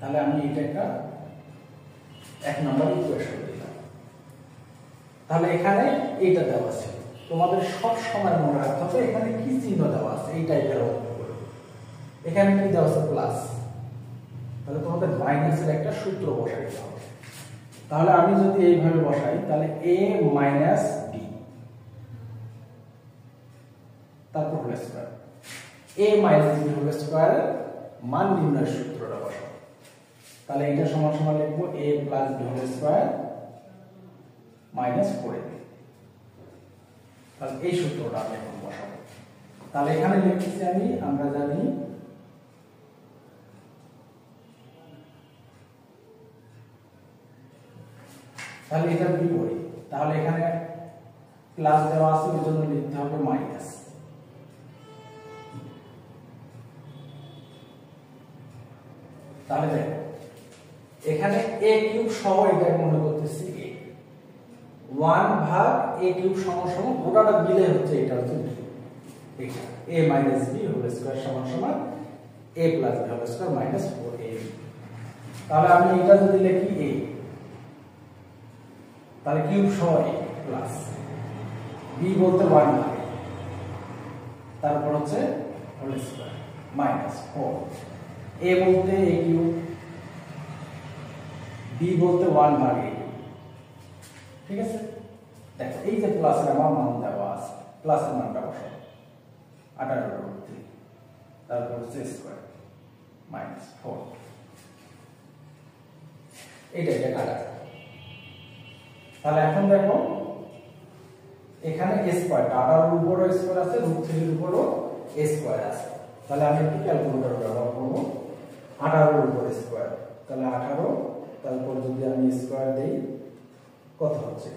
তাহলে আমি এটা একটা 1 নম্বর ইকুয়েশন দিলাম। তাহলে এখানে এইটা দেওয়া আছে, তোমাদের সব সময় মনে রাখতে হবে এখানে কি চিহ্ন দেওয়া আছে, এই টাইপের অঙ্কগুলো। এখানে কি দেওয়া আছে প্লাস, তাহলে তোমাদের মাইনাসের একটা সূত্র বসাইতে হবে। তাহলে আমি যদি এইভাবে বসাই তাহলে a মাইনাস b তারপর whole square, a minus b whole square মান নির্ণয়ের সূত্রটা বসাবো। তাহলে এটা সমান সমান লিখবো a plus b whole square minus 4ab। তাহলে এই সূত্রটা আমি এখন বসাবো। তাহলে এখানে লিখতেছি আমি, আমরা জানি তাহলে এটা বিপরীত, তাহলে এখানে প্লাস দেওয়া আছে ওই জন্য লিখতে হবে মাইনাস। তাহলে দেখো এখানে a কিউব সহ এটা মনে করতেছি a 1 ভাগ a কিউব সমান সমান গোটাটা মিলে হচ্ছে এটা হচ্ছে b, এটা a minus b whole square সমান সমান a plus b whole square minus 4ab। তাহলে আমি এটা যদি লিখি a, তাহলে কিউব সহ a প্লাস b বলতে 1 ভাগ, তারপর হচ্ছে হোল স্কয়ার মাইনাস 4, a বলতে a কিউব, b বলতে 1 ভাগ a। ঠিক আছে, দেখো এই যে প্লাসের আমার মান দেওয়া আছে, প্লাসের মানটা বসাবো 18√3, তারপর হচ্ছে স্কয়ার মাইনাস 4, এটা কাটা। তাহলে এখন দেখো এখানে স্কয়ার 18 এর উপরও স্কয়ার আছে, √3 এর উপরও স্কয়ার আছে। তাহলে আমি একটু ক্যালকুলেটর ব্যবহার করব, 18 এর উপর স্কয়ার, তাহলে 18, তারপর যদি আমি স্কয়ার দেই কত হচ্ছে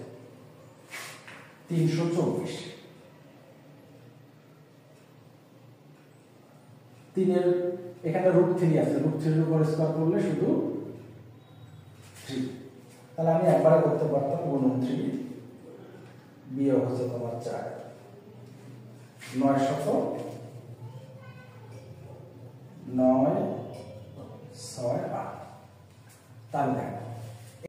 324। 3 এর এখানে √3 আছে, √3 এর উপর স্কয়ার করলে শুধু 3। তাহলে আমি একবারে করতে পারতাম গুণন 3 বিয়োগ হচ্ছে তোমার 4, 9 6 8। তাহলে দেখো